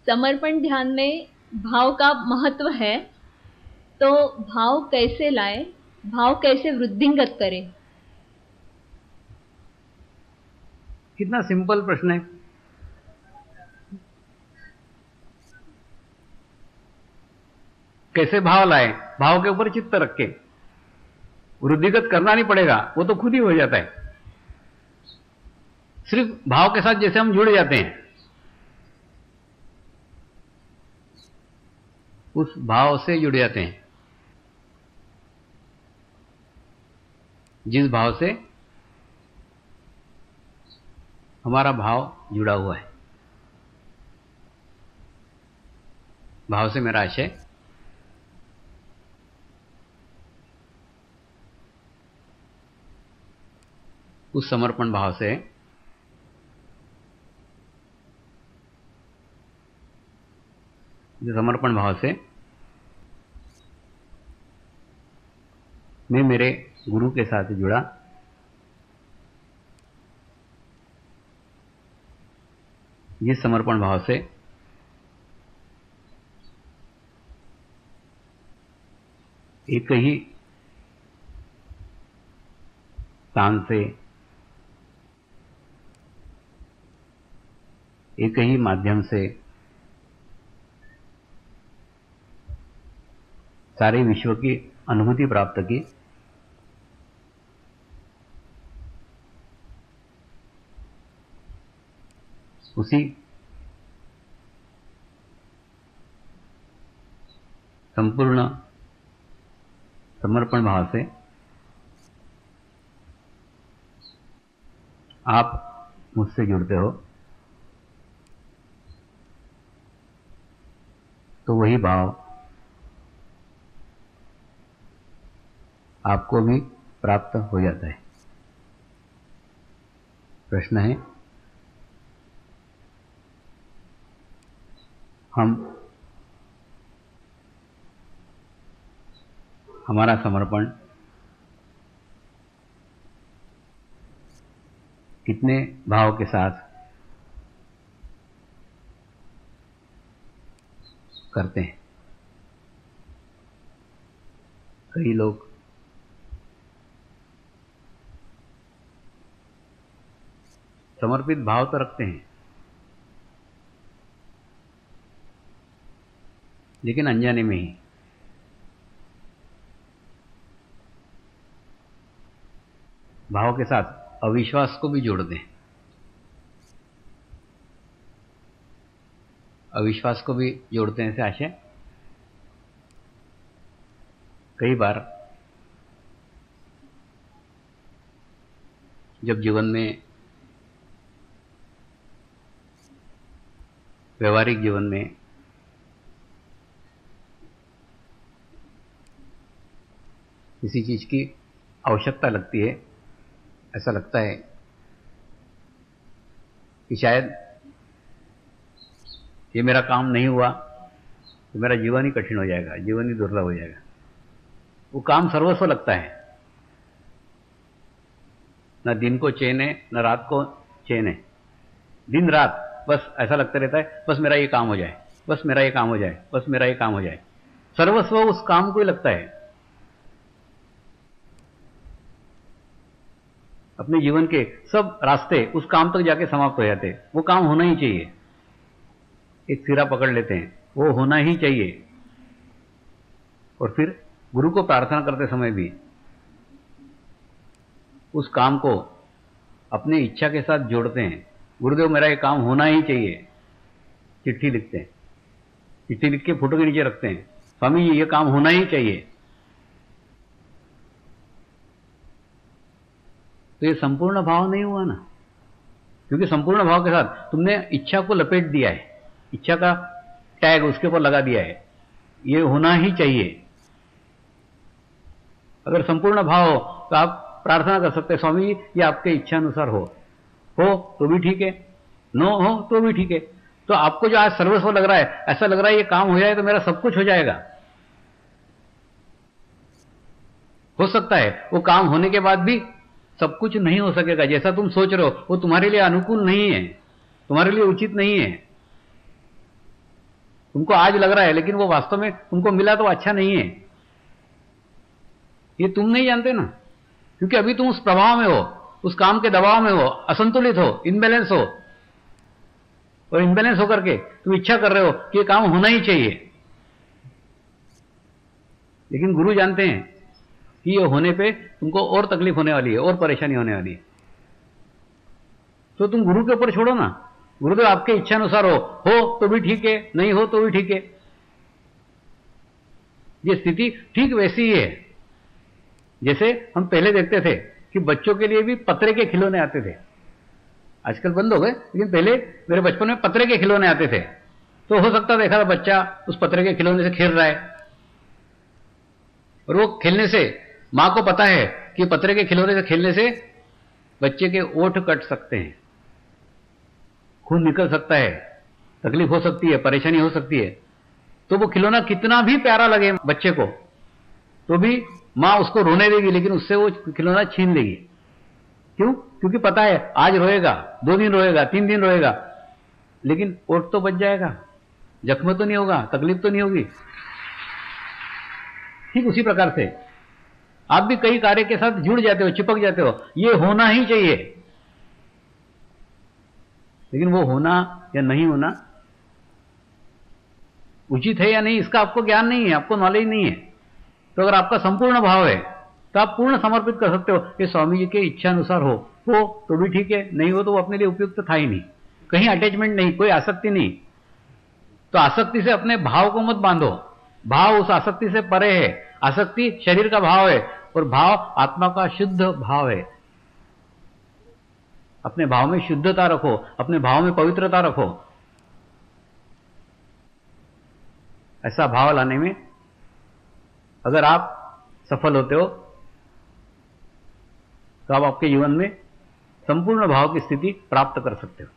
समर्पण ध्यान में भाव का महत्व है, तो भाव कैसे लाए, भाव कैसे वृद्धिंगत करें? कितना सिंपल प्रश्न है। कैसे भाव लाए? भाव के ऊपर चित्त रख के। वृद्धिगत करना नहीं पड़ेगा, वो तो खुद ही हो जाता है। सिर्फ भाव के साथ जैसे हम जुड़ जाते हैं, उस भाव से जुड़ जाते हैं, जिस भाव से हमारा भाव जुड़ा हुआ है। भाव से मेरा आशय उस समर्पण भाव से समर्पण भाव से मैं मेरे गुरु के साथ जुड़ा, जिस समर्पण भाव से एक ही स्थान से, एक ही माध्यम से सारे विश्व की अनुभूति प्राप्त की, उसी संपूर्ण समर्पण भाव से आप मुझसे जुड़ते हो, तो वही भाव आपको भी प्राप्त हो जाता है। प्रश्न है, हमारा समर्पण कितने भाव के साथ करते हैं? कई लोग समर्पित भाव तो रखते हैं, लेकिन अनजाने में ही भाव के साथ अविश्वास को भी जोड़ दें। अविश्वास को भी जोड़ते हैं, से आशय कई बार जब जीवन में, व्यवहारिक जीवन में किसी चीज की आवश्यकता लगती है, ऐसा लगता है कि शायद ये मेरा काम नहीं हुआ तो मेरा जीवन ही कठिन हो जाएगा, जीवन ही दुर्लभ हो जाएगा। वो काम सर्वस्व लगता है, न दिन को चैन है न रात को चैन है। दिन रात बस ऐसा लगता रहता है, बस मेरा ये काम हो जाए, बस मेरा ये काम हो जाए, बस मेरा ये काम हो जाए। सर्वस्व उस काम को ही लगता है। अपने जीवन के सब रास्ते उस काम तक जाके समाप्त हो जाते हैं। वो काम होना ही चाहिए, एक सिरा पकड़ लेते हैं, वो होना ही चाहिए। और फिर गुरु को प्रार्थना करते समय भी उस काम को अपने इच्छा के साथ जोड़ते हैं। गुरुदेव मेरा ये काम होना ही चाहिए, चिट्ठी लिखते हैं, चिट्ठी लिख के फोटो के नीचे रखते हैं, स्वामी जी ये काम होना ही चाहिए। तो ये संपूर्ण भाव नहीं हुआ ना, क्योंकि संपूर्ण भाव के साथ तुमने इच्छा को लपेट दिया है, इच्छा का टैग उसके ऊपर लगा दिया है, ये होना ही चाहिए। अगर संपूर्ण भाव हो तो आप प्रार्थना कर सकते हैं, स्वामी जी ये आपके इच्छा अनुसार हो तो भी ठीक है, नो हो तो भी ठीक है। तो आपको जो आज सर्वस्व लग रहा है, ऐसा लग रहा है ये काम हो जाए तो मेरा सब कुछ हो जाएगा। हो सकता है वो काम होने के बाद भी सब कुछ नहीं हो सकेगा। जैसा तुम सोच रहे हो वो तुम्हारे लिए अनुकूल नहीं है, तुम्हारे लिए उचित नहीं है। तुमको आज लग रहा है, लेकिन वो वास्तव में तुमको मिला तो अच्छा नहीं है। ये तुम नहीं जानते ना, क्योंकि अभी तुम उस प्रभाव में हो, उस काम के दबाव में हो, असंतुलित हो, इनबैलेंस हो, और इनबैलेंस होकर के तुम इच्छा कर रहे हो कि ये काम होना ही चाहिए। लेकिन गुरु जानते हैं कि ये होने पे तुमको और तकलीफ होने वाली है, और परेशानी होने वाली है। तो तुम गुरु के ऊपर छोड़ो ना, गुरुदेव आपके इच्छा अनुसार हो तो भी ठीक है, नहीं हो तो भी ठीक है। ये स्थिति ठीक वैसी ही है जैसे हम पहले देखते थे कि बच्चों के लिए भी पत्रे के खिलौने आते थे। आजकल बंद हो गए, लेकिन पहले मेरे बचपन में पत्रे के खिलौने आते थे। तो हो सकता देखा था बच्चा उस पत्रे के खिलौने से खेल रहा है, और वो खेलने से मां को पता है कि पत्रे के खिलौने से खेलने से बच्चे के ओठ कट सकते हैं, खून निकल सकता है, तकलीफ हो सकती है, परेशानी हो सकती है। तो वो खिलौना कितना भी प्यारा लगे बच्चे को, तो भी मां उसको रोने देगी, लेकिन उससे वो खिलौना छीन लेगी। क्यों? क्योंकि पता है आज रोएगा, 2 दिन रोएगा, 3 दिन रोएगा, लेकिन ओठ तो बच जाएगा, जख्म तो नहीं होगा, तकलीफ तो नहीं होगी। ठीक उसी प्रकार से आप भी कई कार्य के साथ जुड़ जाते हो, चिपक जाते हो, ये होना ही चाहिए, लेकिन वो होना या नहीं होना उचित है या नहीं, इसका आपको ज्ञान नहीं है, आपको नॉलेज नहीं है। तो अगर आपका संपूर्ण भाव है तो आप पूर्ण समर्पित कर सकते हो कि स्वामी जी के इच्छा अनुसार हो तो भी ठीक है, नहीं हो तो वो अपने लिए उपयुक्त था ही नहीं। कहीं अटैचमेंट नहीं, कोई आसक्ति नहीं। तो आसक्ति से अपने भाव को मत बांधो, भाव उस आसक्ति से परे है। आसक्ति शरीर का भाव है और भाव आत्मा का शुद्ध भाव है। अपने भाव में शुद्धता रखो, अपने भाव में पवित्रता रखो। ऐसा भाव लाने में अगर आप सफल होते हो तो आप आपके जीवन में संपूर्ण भाव की स्थिति प्राप्त कर सकते हो।